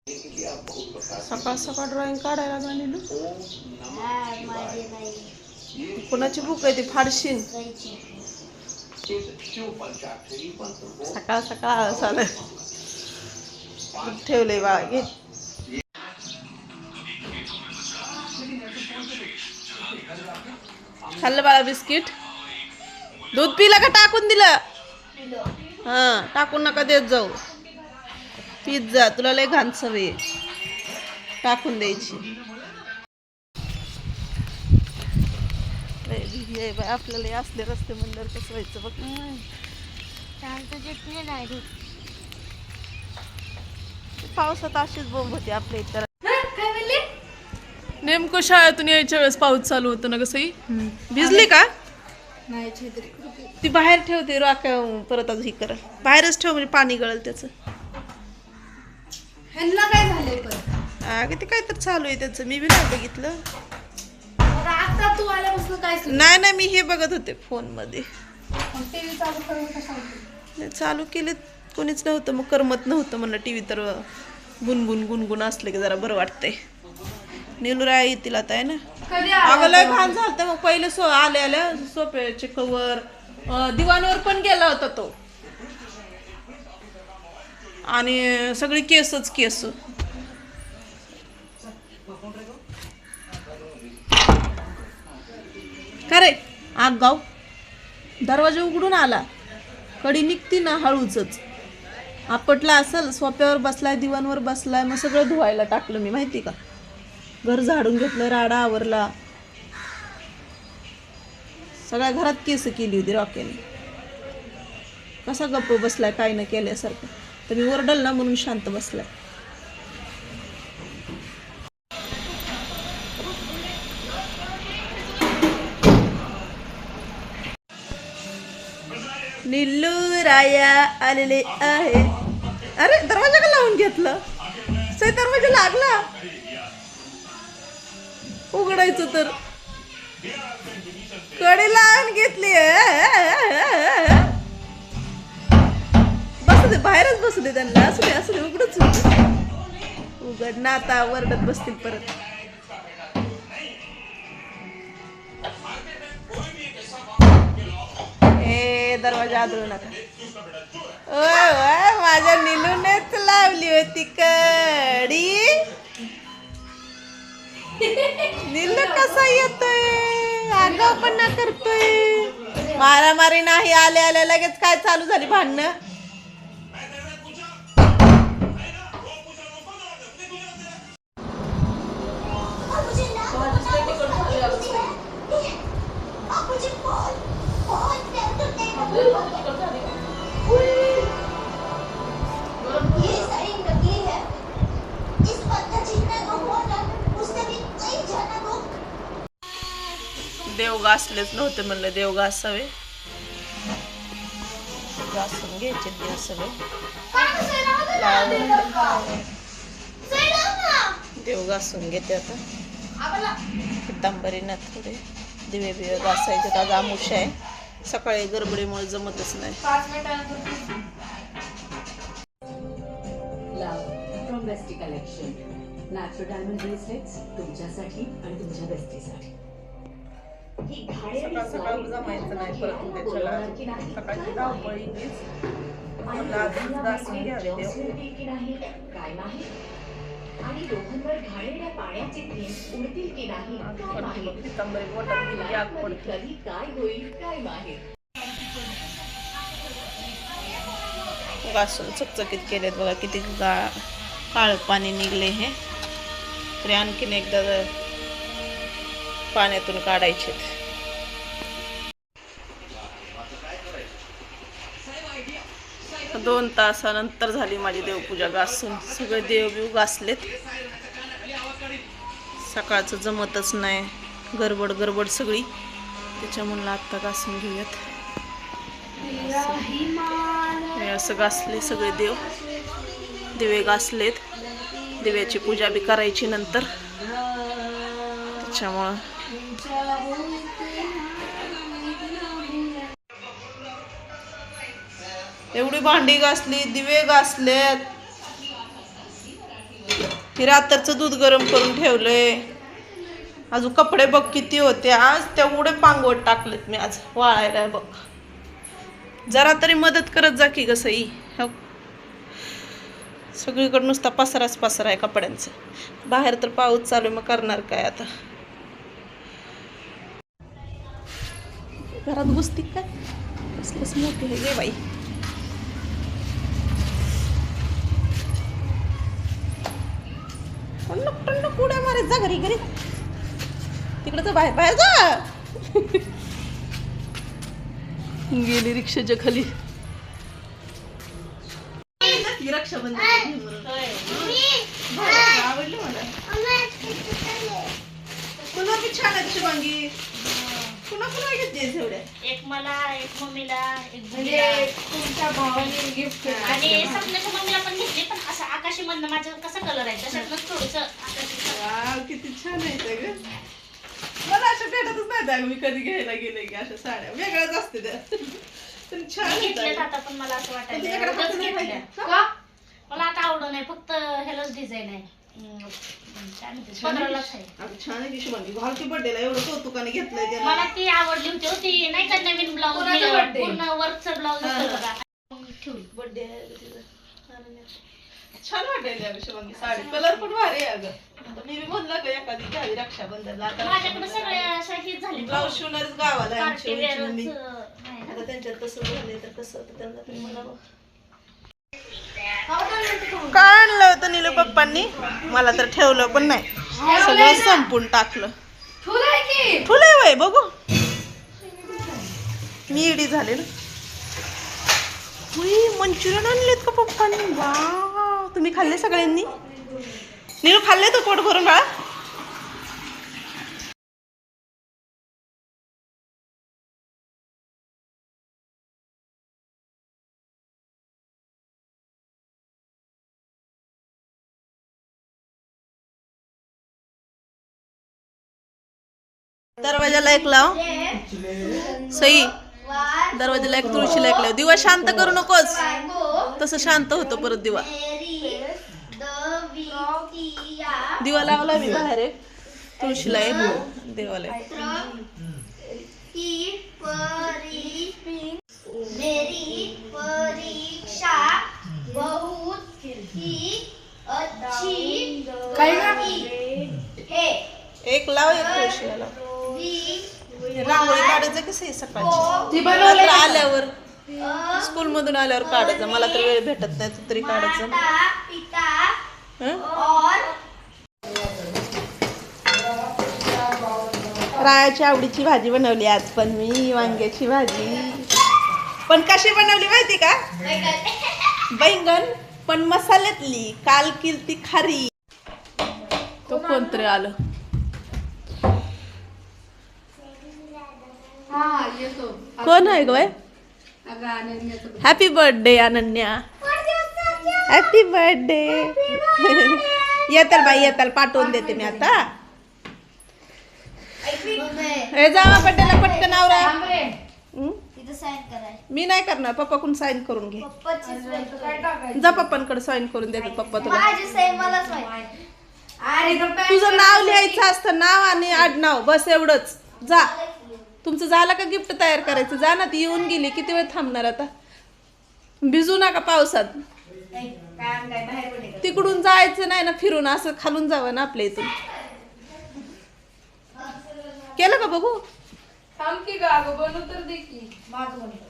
सकाळ सकाळ ड्रॉइंग काढायला लागली. कोणाची बुक आहे ती फाडशीन? सकाळ सकाळ चाल ठेवले बाळा घे. खाल्लं बाळा बिस्किट? दूध पिलं का टाकून दिलं? हा, टाकून नका देत जाऊ. पिझ्झा तुला लय घाण सवय टाकून द्यायची. आपल्याला असले रस्ते म्हणल्यावर कसं व्हायचं बघ. पावसात अशीच बोंब होती आपल्या इतर. नेमकं शाळेतून यायच्या वेळेस पाऊस चालू होतं ना ग सई. भिजली का? ती बाहेर ठेवते राख्या परत अजून ही कर. बाहेरच ठेव म्हणजे पाणी गळल त्याचं. काय झालंय पण अगं ते काय तर चालू आहे त्याचं. मी बी नाही बघितलं. आता तू आल्यापासून काय नाही मी हे बघत होते फोन मध्ये. टीव्ही चालू करून कशा चालू केले कोणीच नव्हतं मग करमत नव्हतं म्हणलं. टीव्ही तर गुणगुण असले की जरा बरं वाटतंय. निलुरा येतील आता आहे ना. अगं लय घाण झालं. मग पहिले आल्या सोफ्याचे कवर दिवाणवर पण गेला होता तो. आणि सगळी केसच केस. का रे आगाव दरवाजा उघडून आला. कडी निघती ना हळूच. आपटला असेल. सोफ्यावर बसलाय दिवाणवर बसलाय. मग सगळं धुवायला टाकलं मी माहिती का. घर झाडून घेतलं. राडा आवरला. सगळ्या घरात केस केली होती रॉक्याने. कसा गप्प बसलाय काय न केल्यासारखं. तर मी ओरडल ना म्हणून शांत बसलाय. निलुराया आलेले आहे. अरे दरवाजा का लावून घेतलं? सई दरवाजा लागला उघडायचं तर कडी लावून घेतली. बसू दे बाहेरच बसू दे त्यांना. असू दे उघडच उघड ना. आता वरडत बसतील परत. दरवाजा आदळू नका. माझ्या निलूनेच लावली होती कडी. निलू कसा येतोय आगाऊपणा करतोय. मारामारी नाही. आल्या लगेच काय चालू झाली भांडणं. देव घासलेच नव्हते म्हणलं देव घासावे. घासून घ्यायचे देव सगळे. देव घासून घेते आता. पितांबरीनं थोडे दिवे बिवे घासायचे. आज आमुष आहे. सकाळी गडबडीमुळे जमतच नाही. नॅचरल डायमंड ब्रेसलेट्स तुमच्यासाठी आणि तुमच्या बेस्टीसाठी. सकाळ सकाळ जमायचं नाही परत उद्याच्याला. सकाळची धावपळी काय नाही आणि लोखंडवर घाणेरड्या पाण्याचे थेंब उडतील की नाही कधी काय होईल काय माहित. घासून चकचकीत केलेत बघा. किती काळ पाणी निघले हे. तरी आणखीन एकदा पाण्यातून काढायचे. 2 तासानंतर झाली माझी देवपूजा घासून. सगळे देवबिव घासलेत. सकाळचं जमतच नाही. गडबड सगळी. त्याच्यामुळे आत्ता घासून घेऊयात. असं घासले सगळे देव. दिवे घासलेत. दिव्याची पूजा बी करायची नंतर. त्याच्यामुळं एवढी भांडी घासली. दिवे घासलेत. ती रात्रचं दूध गरम करून ठेवलंय. अजून कपडे बघ किती होते आज, तेवढे पांगवट टाकलेत मी आज वाळायला. बघ जरा तरी मदत करत जा की ग सई. हो सगळीकडे नुसता पसराच पसरा आहे कपड्यांचा. बाहेर तर पाऊस चालू आहे, मग करणार काय आता. घरात घुसती काय कसलंच मोठी आहे गे बाई. टंडक उड्या मारत जा घरी घरी. तिकडे तर बाहेर बाहेर जा. गेली रिक्षाच्या खाली. रक्षाबंधन आवडली मला. तुला बी छान आहे शुभांगी. पुन्हा पुन्हा घेतलीस एवढ्या. एक मला, एक मम्मीला, एक म्हणजे बहिणीला. तुमच्या भावाने गिफ्ट आणि सपनाच्या मम्मीला पण घेतली, पण असं आकाशी मधनं माझा कसा कलर आहे तशातलं थोडस आकाशी. वाव, किती छान आहे ते ग. मला अशा भेटतच नाही अगं. मी कधी घ्यायला गेले की अशा साड्या वेगळ्याच असते त्या. पण छान घेतल्यात आहेत. आता, पण मला असं वाटायला तुझ्याकडे एवढंच हात नाही घेतल्या. का? मला आता आवडत नाही, फक्त ह्यालाच डिझाईन आहे. काय म्हणते, पदरालाच आहे. अगं छान आहे की शुभांगी. घाल की बर्थडेला एवढं कौतुकाने घेतलंय त्याला. मला ती आवडली होती. ती नाही का नवीन ब्लाऊज, कोणाचा birthday? पूर्ण वर्कचं ब्लाऊज होतं बघा. ठेवली. बर्थडे आहे तिचा. छान वाटायला अगं शुभांगी साडी. कलर पण भारी आहे अगं. आता मी बी म्हणलं का एखादी घ्यावी रक्षाबंधनला. आता माझ्याकडे सगळे अशा हेच झाले ब्लाऊज शिवणारच गावाला आहे आमची पार्टी उंची मम्मी. वेअरच नाही ना. आता त्यांच्यात तसं झालंय तर कसं होतं त्यांना तरी म्हणावं. काय आणलं होतं नीलू पप्पांनी? मला तर ठेवलं पण नाही, सगळं संपून टाकलं. ठुलाय की ठुलंय वय बघू. मी इडी झाले ना. मंचुरियन आणलेत का पप्पांनी? वा, तुम्ही खाल्ले सगळ्यांनी? नीलू खाल्ले तर पोट भरून बाळा? दरवाजाला एक लाव सई. दरवाजाला एक, तुळशीला एक लाव. दिवा शांत करू नकोस, तसं शांत होतो परत दिवा. दिवा लावला मी बाहेर एक, तुळशीला एक, देवाला एक. मेरी परीक्षा बहुत ही अच्छी काय ग? है. एक लाव, एक तुळशीला लाव. रांगोळी काढायचं कसं आहे सकाळची? ती बनवलंय नंतर का? आल्यावर स्कूल मधून आल्यावर काढायचं. मला तर वेळ भेटत नाही, तू तरी काढायचं. माता पिता हं? और रायाची आवडीची भाजी बनवली आज पण मी, वांग्याची भाजी. पण कशी बनवली माहिती का? बैंगन, पण मसाल्यातली. काल किलती खारी. तो कोणतरी आलं. हा येतो. कोण आहे ग बाई? अगं अनन्याचं happy birthday Ananya. Happy birthday. येताल बाई येताल, पाठवून देते मी आता. हे जावा बर्थडेला पटकन आवरा. रे. हं? तिथं साइन कराय. मी नाही करणार, पप्पाकडून साईन करून घे. पप्पाची सही. काय टाकायचं? जा पप्पांकडे साईन करून देतात पप्पा तुला. माझी सही मलाच माहिती. अरे तर पॅक तुझं नाव लिहायचं असतं, नाव आणि आडनाव, बस एवढंच. जा, तुमचं झालं का गिफ्ट तयार करायचं? जा ना, ती येऊन गेली. किती वेळ थांबणार आता? भिजू नका पावसात. काय बाहेर पडे. तिकडून जायचं नाही ना फिरून, असं खालून जावं ना आपल्या इथून. केलं का बघू? थांब की ग, अगं बनव तर दे की. माझं म्हणतो.